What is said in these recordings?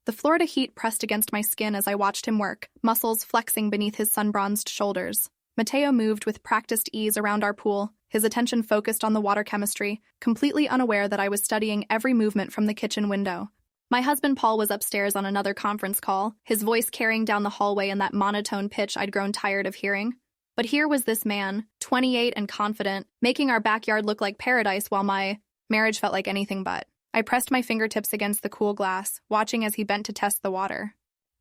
The Florida heat pressed against my skin as I watched him work, muscles flexing beneath his sun-bronzed shoulders. Mateo moved with practiced ease around our pool, his attention focused on the water chemistry, completely unaware that I was studying every movement from the kitchen window. My husband Paul was upstairs on another conference call, his voice carrying down the hallway in that monotone pitch I'd grown tired of hearing. But here was this man, 28 and confident, making our backyard look like paradise while my marriage felt like anything but. I pressed my fingertips against the cool glass, watching as he bent to test the water.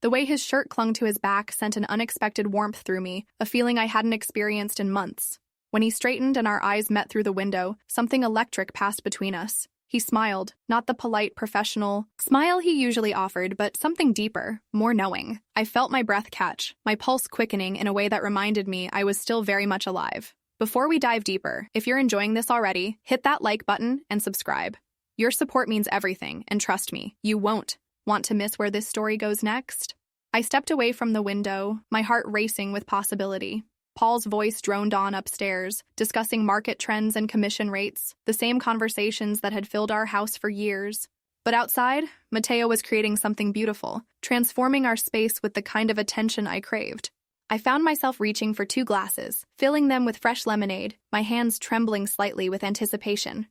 The way his shirt clung to his back sent an unexpected warmth through me, a feeling I hadn't experienced in months. When he straightened and our eyes met through the window, something electric passed between us. He smiled, not the polite, professional smile he usually offered, but something deeper, more knowing. I felt my breath catch, my pulse quickening in a way that reminded me I was still very much alive. Before we dive deeper, if you're enjoying this already, hit that like button and subscribe. Your support means everything, and trust me, you won't want to miss where this story goes next. I stepped away from the window, my heart racing with possibility. Paul's voice droned on upstairs, discussing market trends and commission rates, the same conversations that had filled our house for years. But outside, Mateo was creating something beautiful, transforming our space with the kind of attention I craved. I found myself reaching for 2 glasses, filling them with fresh lemonade, my hands trembling slightly with anticipation.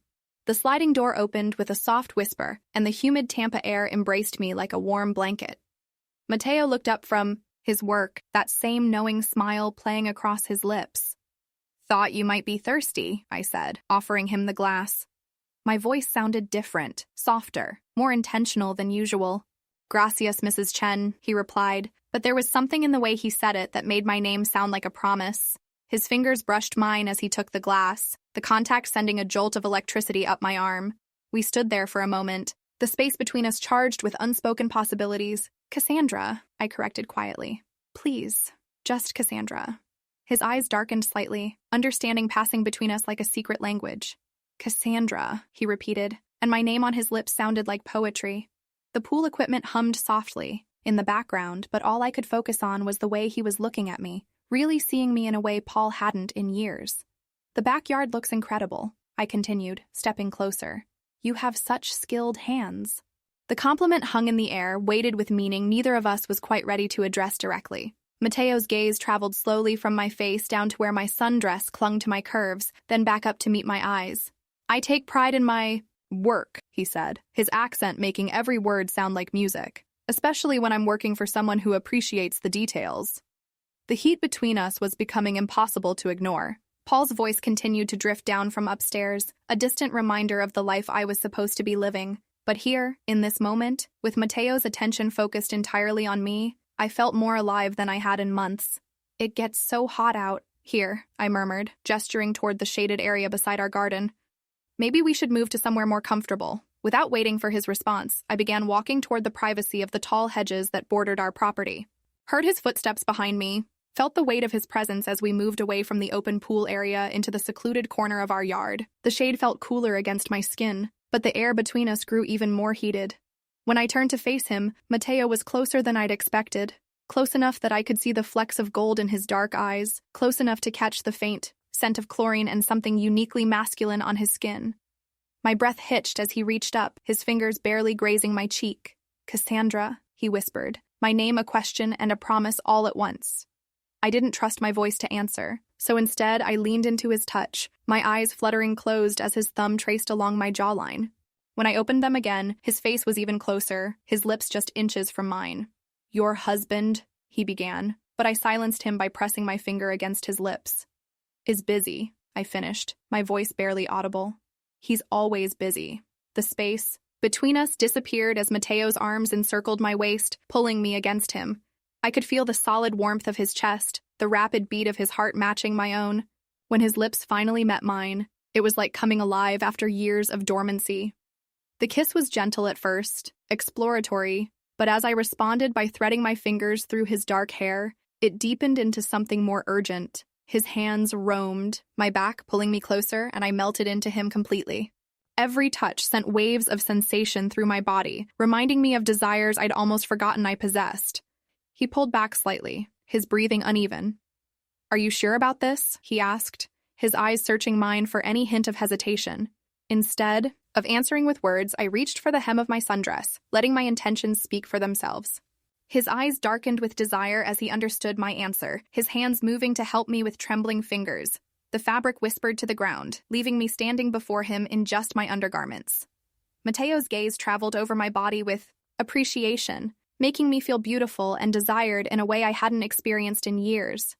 The sliding door opened with a soft whisper, and the humid Tampa air embraced me like a warm blanket. Mateo looked up from his work, that same knowing smile playing across his lips. "Thought you might be thirsty," I said, offering him the glass. My voice sounded different, softer, more intentional than usual. "Gracias, Mrs. Chen," he replied, but there was something in the way he said it that made my name sound like a promise. His fingers brushed mine as he took the glass, the contact sending a jolt of electricity up my arm. We stood there for a moment, the space between us charged with unspoken possibilities. "Cassandra," I corrected quietly. "Please, just Cassandra." His eyes darkened slightly, understanding passing between us like a secret language. "Cassandra," he repeated, and my name on his lips sounded like poetry. The pool equipment hummed softly in the background, but all I could focus on was the way he was looking at me, really seeing me in a way Paul hadn't in years. "The backyard looks incredible," I continued, stepping closer. "You have such skilled hands." The compliment hung in the air, weighted with meaning neither of us was quite ready to address directly. Mateo's gaze traveled slowly from my face down to where my sundress clung to my curves, then back up to meet my eyes. "I take pride in my work," he said, his accent making every word sound like music, "especially when I'm working for someone who appreciates the details." The heat between us was becoming impossible to ignore. Paul's voice continued to drift down from upstairs, a distant reminder of the life I was supposed to be living. But here, in this moment, with Mateo's attention focused entirely on me, I felt more alive than I had in months. "It gets so hot out here," I murmured, gesturing toward the shaded area beside our garden. "Maybe we should move to somewhere more comfortable." Without waiting for his response, I began walking toward the privacy of the tall hedges that bordered our property. Heard his footsteps behind me, felt the weight of his presence as we moved away from the open pool area into the secluded corner of our yard. The shade felt cooler against my skin, but the air between us grew even more heated. When I turned to face him, Mateo was closer than I'd expected, close enough that I could see the flecks of gold in his dark eyes, close enough to catch the faint scent of chlorine and something uniquely masculine on his skin. My breath hitched as he reached up, his fingers barely grazing my cheek. "Cassandra," he whispered, my name a question and a promise all at once. I didn't trust my voice to answer, so instead I leaned into his touch, my eyes fluttering closed as his thumb traced along my jawline. When I opened them again, his face was even closer, his lips just inches from mine. "Your husband," he began, but I silenced him by pressing my finger against his lips. "Is busy," I finished, my voice barely audible. "He's always busy." The space between us disappeared as Mateo's arms encircled my waist, pulling me against him. I could feel the solid warmth of his chest, the rapid beat of his heart matching my own. When his lips finally met mine, it was like coming alive after years of dormancy. The kiss was gentle at first, exploratory, but as I responded by threading my fingers through his dark hair, it deepened into something more urgent. His hands roamed, my back pulling me closer, and I melted into him completely. Every touch sent waves of sensation through my body, reminding me of desires I'd almost forgotten I possessed. He pulled back slightly, his breathing uneven. "Are you sure about this?" he asked, his eyes searching mine for any hint of hesitation. Instead of answering with words, I reached for the hem of my sundress, letting my intentions speak for themselves. His eyes darkened with desire as he understood my answer, his hands moving to help me with trembling fingers. The fabric whispered to the ground, leaving me standing before him in just my undergarments. Mateo's gaze traveled over my body with appreciation, making me feel beautiful and desired in a way I hadn't experienced in years.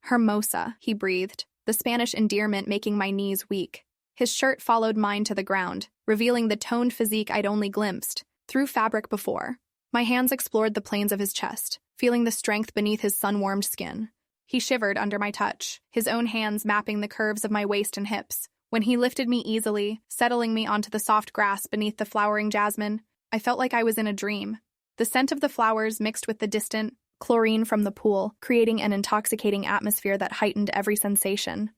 Hermosa, he breathed, the Spanish endearment making my knees weak. His shirt followed mine to the ground, revealing the toned physique I'd only glimpsed through fabric before. My hands explored the planes of his chest, feeling the strength beneath his sun-warmed skin. He shivered under my touch, his own hands mapping the curves of my waist and hips. When he lifted me easily, settling me onto the soft grass beneath the flowering jasmine, I felt like I was in a dream. The scent of the flowers mixed with the distant chlorine from the pool, creating an intoxicating atmosphere that heightened every sensation.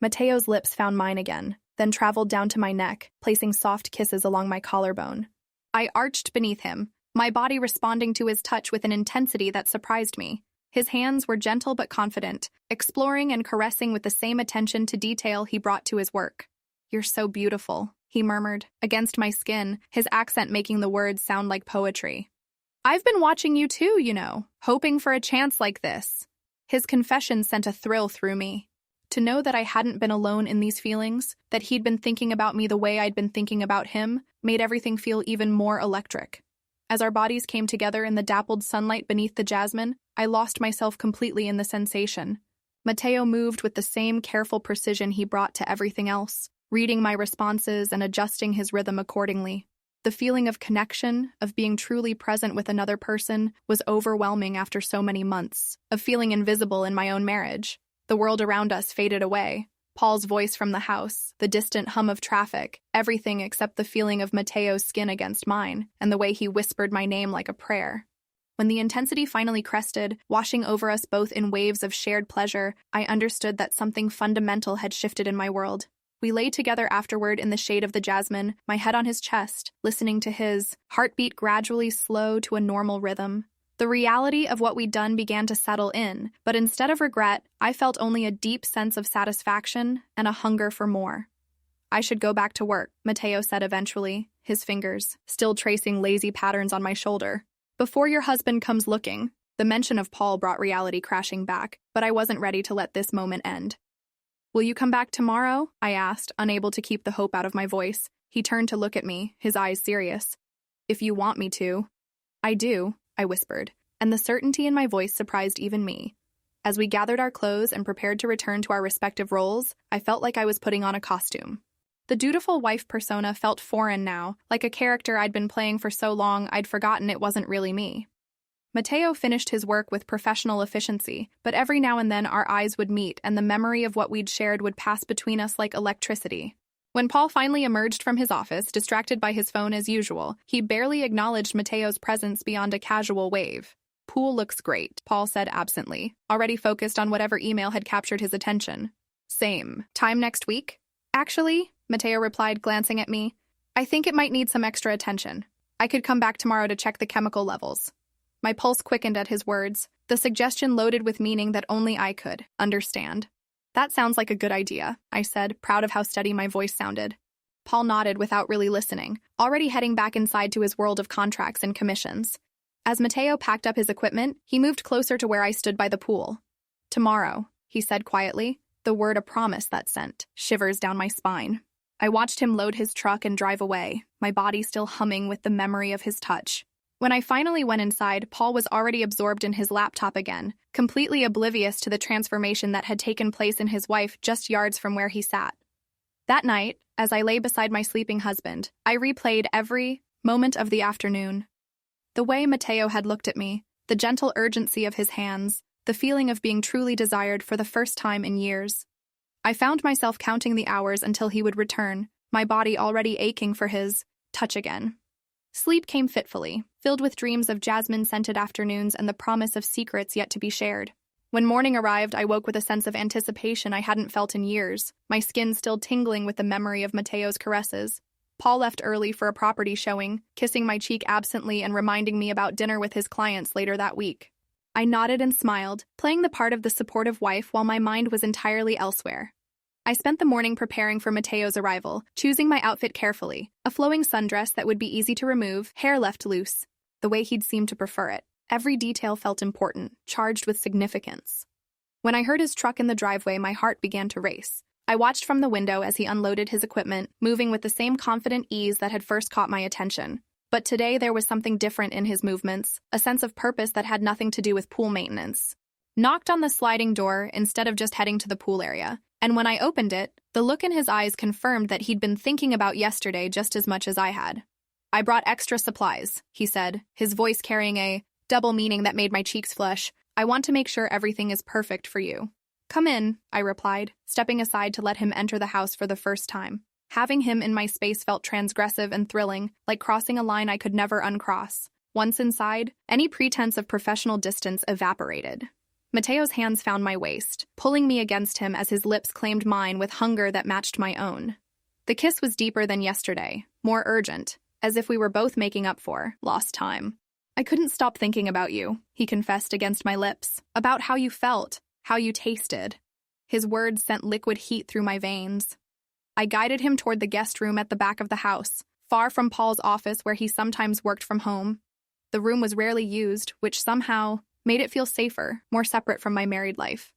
Mateo's lips found mine again, then traveled down to my neck, placing soft kisses along my collarbone. I arched beneath him, my body responding to his touch with an intensity that surprised me. His hands were gentle but confident, exploring and caressing with the same attention to detail he brought to his work. "You're so beautiful," he murmured, against my skin, his accent making the words sound like poetry. "I've been watching you too, hoping for a chance like this." His confession sent a thrill through me. To know that I hadn't been alone in these feelings, that he'd been thinking about me the way I'd been thinking about him, made everything feel even more electric. As our bodies came together in the dappled sunlight beneath the jasmine, I lost myself completely in the sensation. Mateo moved with the same careful precision he brought to everything else, reading my responses and adjusting his rhythm accordingly. The feeling of connection, of being truly present with another person, was overwhelming after so many months, of feeling invisible in my own marriage. The world around us faded away. Paul's voice from the house, the distant hum of traffic, everything except the feeling of Mateo's skin against mine, and the way he whispered my name like a prayer. When the intensity finally crested, washing over us both in waves of shared pleasure, I understood that something fundamental had shifted in my world. We lay together afterward in the shade of the jasmine, my head on his chest, listening to his heartbeat gradually slow to a normal rhythm. The reality of what we'd done began to settle in, but instead of regret, I felt only a deep sense of satisfaction and a hunger for more. "I should go back to work," Mateo said eventually, his fingers still tracing lazy patterns on my shoulder. "Before your husband comes looking." The mention of Paul brought reality crashing back, but I wasn't ready to let this moment end. "Will you come back tomorrow?" I asked, unable to keep the hope out of my voice. He turned to look at me, his eyes serious. "If you want me to." "I do," I whispered, and the certainty in my voice surprised even me. As we gathered our clothes and prepared to return to our respective roles, I felt like I was putting on a costume. The dutiful wife persona felt foreign now, like a character I'd been playing for so long I'd forgotten it wasn't really me. Mateo finished his work with professional efficiency, but every now and then our eyes would meet and the memory of what we'd shared would pass between us like electricity. When Paul finally emerged from his office, distracted by his phone as usual, he barely acknowledged Mateo's presence beyond a casual wave. "Pool looks great," Paul said absently, already focused on whatever email had captured his attention. "Same. Time next week?" "Actually," Mateo replied, glancing at me, "I think it might need some extra attention. I could come back tomorrow to check the chemical levels." My pulse quickened at his words, the suggestion loaded with meaning that only I could understand. "That sounds like a good idea," I said, proud of how steady my voice sounded. Paul nodded without really listening, already heading back inside to his world of contracts and commissions. As Mateo packed up his equipment, he moved closer to where I stood by the pool. "Tomorrow," he said quietly, the word a promise that sent shivers down my spine. I watched him load his truck and drive away, my body still humming with the memory of his touch. When I finally went inside, Paul was already absorbed in his laptop again, completely oblivious to the transformation that had taken place in his wife just yards from where he sat. That night, as I lay beside my sleeping husband, I replayed every moment of the afternoon. The way Mateo had looked at me, the gentle urgency of his hands, the feeling of being truly desired for the first time in years. I found myself counting the hours until he would return, my body already aching for his touch again. Sleep came fitfully, filled with dreams of jasmine-scented afternoons and the promise of secrets yet to be shared. When morning arrived, I woke with a sense of anticipation I hadn't felt in years, my skin still tingling with the memory of Mateo's caresses. Paul left early for a property showing, kissing my cheek absently and reminding me about dinner with his clients later that week. I nodded and smiled, playing the part of the supportive wife while my mind was entirely elsewhere. I spent the morning preparing for Mateo's arrival, choosing my outfit carefully. A flowing sundress that would be easy to remove, hair left loose, the way he'd seemed to prefer it. Every detail felt important, charged with significance. When I heard his truck in the driveway, my heart began to race. I watched from the window as he unloaded his equipment, moving with the same confident ease that had first caught my attention. But today there was something different in his movements, a sense of purpose that had nothing to do with pool maintenance. Knocked on the sliding door instead of just heading to the pool area. And when I opened it, the look in his eyes confirmed that he'd been thinking about yesterday just as much as I had. "I brought extra supplies," he said, his voice carrying a double meaning that made my cheeks flush. "I want to make sure everything is perfect for you." "Come in," I replied, stepping aside to let him enter the house for the first time. Having him in my space felt transgressive and thrilling, like crossing a line I could never uncross. Once inside, any pretense of professional distance evaporated. Mateo's hands found my waist, pulling me against him as his lips claimed mine with hunger that matched my own. The kiss was deeper than yesterday, more urgent, as if we were both making up for lost time. "I couldn't stop thinking about you," he confessed against my lips, "about how you felt, how you tasted." His words sent liquid heat through my veins. I guided him toward the guest room at the back of the house, far from Paul's office where he sometimes worked from home. The room was rarely used, which somehow made it feel safer, more separate from my married life.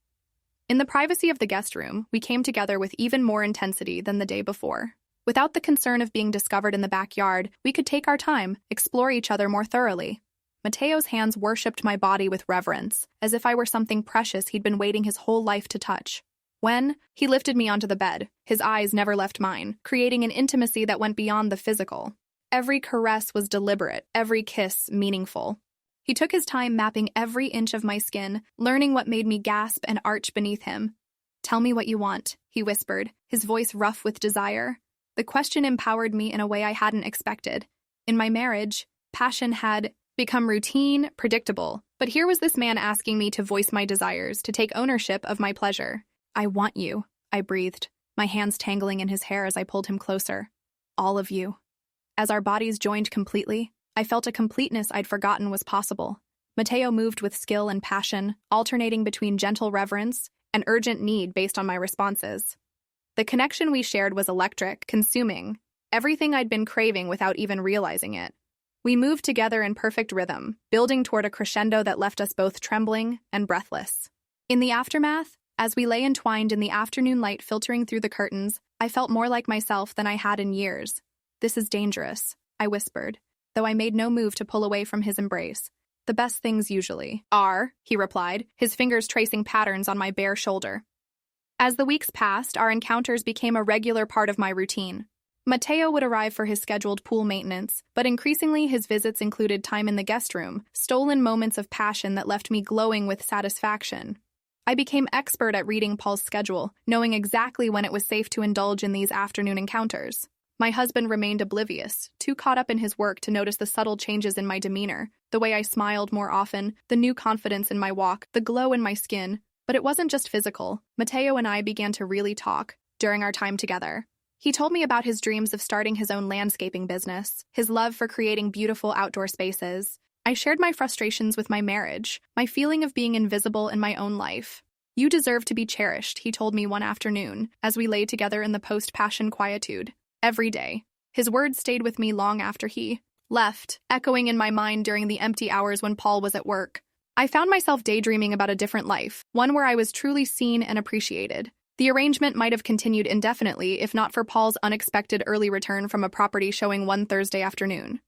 In the privacy of the guest room, we came together with even more intensity than the day before. Without the concern of being discovered in the backyard, we could take our time, explore each other more thoroughly. Mateo's hands worshipped my body with reverence, as if I were something precious he'd been waiting his whole life to touch. When he lifted me onto the bed, his eyes never left mine, creating an intimacy that went beyond the physical. Every caress was deliberate, every kiss meaningful. He took his time mapping every inch of my skin, learning what made me gasp and arch beneath him. "Tell me what you want," he whispered, his voice rough with desire. The question empowered me in a way I hadn't expected. In my marriage, passion had become routine, predictable, but here was this man asking me to voice my desires, to take ownership of my pleasure. "I want you," I breathed, my hands tangling in his hair as I pulled him closer. "All of you." As our bodies joined completely, I felt a completeness I'd forgotten was possible. Mateo moved with skill and passion, alternating between gentle reverence and urgent need based on my responses. The connection we shared was electric, consuming, everything I'd been craving without even realizing it. We moved together in perfect rhythm, building toward a crescendo that left us both trembling and breathless. In the aftermath, as we lay entwined in the afternoon light filtering through the curtains, I felt more like myself than I had in years. "This is dangerous," I whispered, though I made no move to pull away from his embrace. "The best things usually are," he replied, his fingers tracing patterns on my bare shoulder. As the weeks passed, our encounters became a regular part of my routine. Mateo would arrive for his scheduled pool maintenance, but increasingly his visits included time in the guest room, stolen moments of passion that left me glowing with satisfaction. I became expert at reading Paul's schedule, knowing exactly when it was safe to indulge in these afternoon encounters. My husband remained oblivious, too caught up in his work to notice the subtle changes in my demeanor, the way I smiled more often, the new confidence in my walk, the glow in my skin. But it wasn't just physical. Mateo and I began to really talk during our time together. He told me about his dreams of starting his own landscaping business, his love for creating beautiful outdoor spaces. I shared my frustrations with my marriage, my feeling of being invisible in my own life. "You deserve to be cherished," he told me one afternoon, as we lay together in the post-passion quietude. Every day. His words stayed with me long after he left, echoing in my mind during the empty hours when Paul was at work. I found myself daydreaming about a different life, one where I was truly seen and appreciated. The arrangement might have continued indefinitely if not for Paul's unexpected early return from a property showing one Thursday afternoon.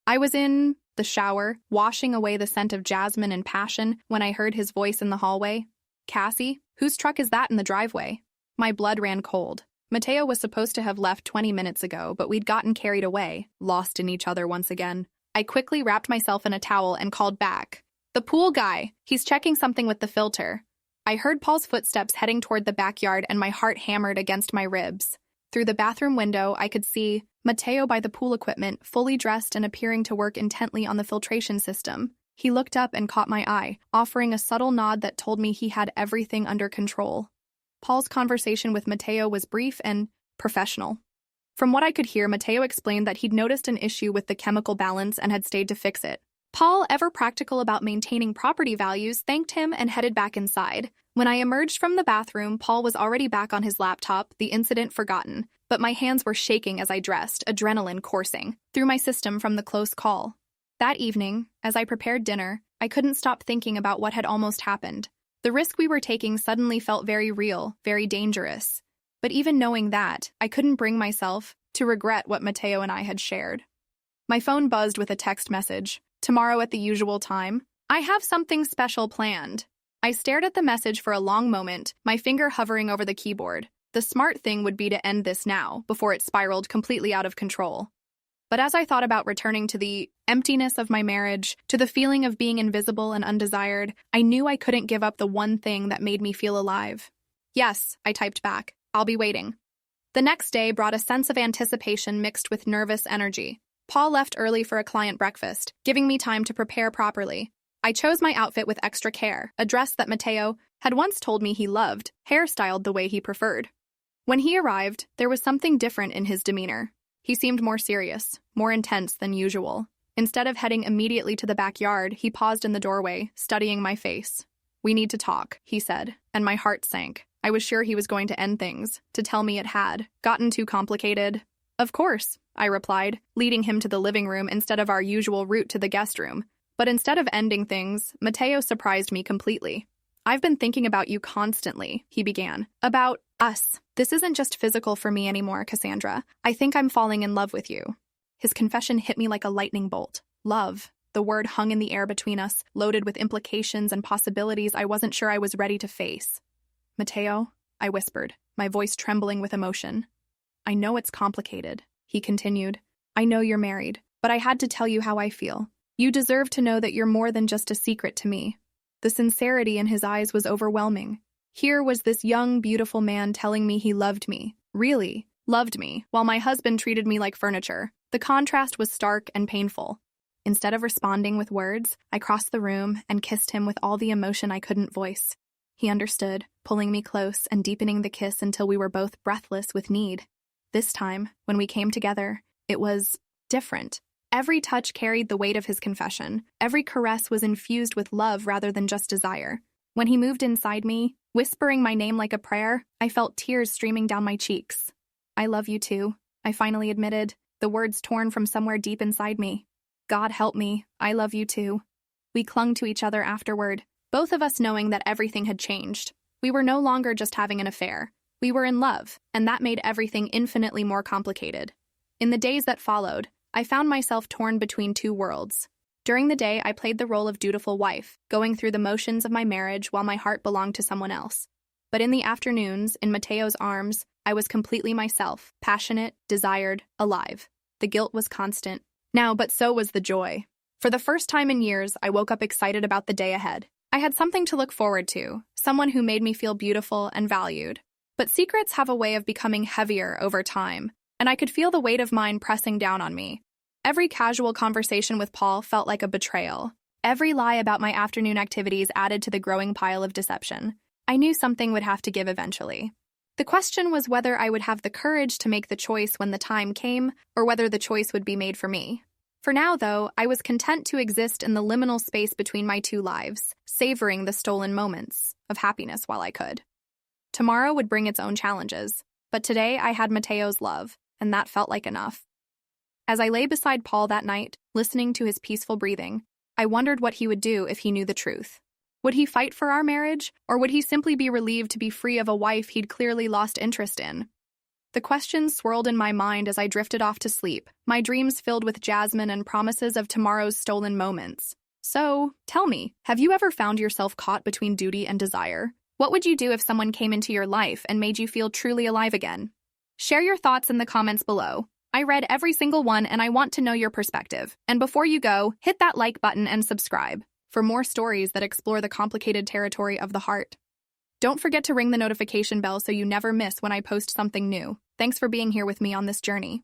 I was in the shower, washing away the scent of jasmine and passion when I heard his voice in the hallway. "Cassie, whose truck is that in the driveway?" My blood ran cold. Mateo was supposed to have left 20 minutes ago, but we'd gotten carried away, lost in each other once again. I quickly wrapped myself in a towel and called back. "The pool guy. He's checking something with the filter." I heard Paul's footsteps heading toward the backyard and my heart hammered against my ribs. Through the bathroom window, I could see Mateo by the pool equipment, fully dressed and appearing to work intently on the filtration system. He looked up and caught my eye, offering a subtle nod that told me he had everything under control. Paul's conversation with Mateo was brief and professional. From what I could hear, Mateo explained that he'd noticed an issue with the chemical balance and had stayed to fix it. Paul, ever practical about maintaining property values, thanked him and headed back inside, When I emerged from the bathroom, Paul was already back on his laptop, the incident forgotten, but my hands were shaking as I dressed, adrenaline coursing through my system from the close call. That evening, as I prepared dinner, I couldn't stop thinking about what had almost happened. The risk we were taking suddenly felt very real, very dangerous. But even knowing that, I couldn't bring myself to regret what Mateo and I had shared. My phone buzzed with a text message. Tomorrow at the usual time. I have something special planned. I stared at the message for a long moment, my finger hovering over the keyboard. The smart thing would be to end this now, before it spiraled completely out of control. But as I thought about returning to the emptiness of my marriage, to the feeling of being invisible and undesired, I knew I couldn't give up the one thing that made me feel alive. Yes, I typed back. I'll be waiting. The next day brought a sense of anticipation mixed with nervous energy. Paul left early for a client breakfast, giving me time to prepare properly. I chose my outfit with extra care, a dress that Mateo had once told me he loved, hairstyled the way he preferred. When he arrived, there was something different in his demeanor. He seemed more serious, more intense than usual. Instead of heading immediately to the backyard, he paused in the doorway, studying my face. "We need to talk," he said, and my heart sank. I was sure he was going to end things, to tell me it had gotten too complicated. "Of course," I replied, leading him to the living room instead of our usual route to the guest room. But instead of ending things, Mateo surprised me completely. "I've been thinking about you constantly," he began. "About us. This isn't just physical for me anymore, Cassandra. I think I'm falling in love with you." His confession hit me like a lightning bolt. Love. The word hung in the air between us, loaded with implications and possibilities I wasn't sure I was ready to face. "Mateo," I whispered, my voice trembling with emotion. "I know it's complicated," he continued. "I know you're married, but I had to tell you how I feel. You deserve to know that you're more than just a secret to me." The sincerity in his eyes was overwhelming. Here was this young, beautiful man telling me he loved me, really loved me, while my husband treated me like furniture. The contrast was stark and painful. Instead of responding with words, I crossed the room and kissed him with all the emotion I couldn't voice. He understood, pulling me close and deepening the kiss until we were both breathless with need. This time, when we came together, it was different. Every touch carried the weight of his confession. Every caress was infused with love rather than just desire. When he moved inside me, whispering my name like a prayer, I felt tears streaming down my cheeks. "I love you too," I finally admitted, the words torn from somewhere deep inside me. "God help me, I love you too." We clung to each other afterward, both of us knowing that everything had changed. We were no longer just having an affair. We were in love, and that made everything infinitely more complicated. In the days that followed, I found myself torn between two worlds. During the day, I played the role of dutiful wife, going through the motions of my marriage while my heart belonged to someone else. But in the afternoons, in Mateo's arms, I was completely myself, passionate, desired, alive. The guilt was constant. Now, but so was the joy. For the first time in years, I woke up excited about the day ahead. I had something to look forward to, someone who made me feel beautiful and valued. But secrets have a way of becoming heavier over time, and I could feel the weight of mine pressing down on me. Every casual conversation with Paul felt like a betrayal. Every lie about my afternoon activities added to the growing pile of deception. I knew something would have to give eventually. The question was whether I would have the courage to make the choice when the time came, or whether the choice would be made for me. For now, though, I was content to exist in the liminal space between my two lives, savoring the stolen moments of happiness while I could. Tomorrow would bring its own challenges, but today I had Mateo's love, and that felt like enough. As I lay beside Paul that night, listening to his peaceful breathing, I wondered what he would do if he knew the truth. Would he fight for our marriage, or would he simply be relieved to be free of a wife he'd clearly lost interest in? The questions swirled in my mind as I drifted off to sleep, my dreams filled with Jasmine and promises of tomorrow's stolen moments. So, tell me, have you ever found yourself caught between duty and desire? What would you do if someone came into your life and made you feel truly alive again? Share your thoughts in the comments below. I read every single one and I want to know your perspective. And before you go, hit that like button and subscribe for more stories that explore the complicated territory of the heart. Don't forget to ring the notification bell so you never miss when I post something new. Thanks for being here with me on this journey.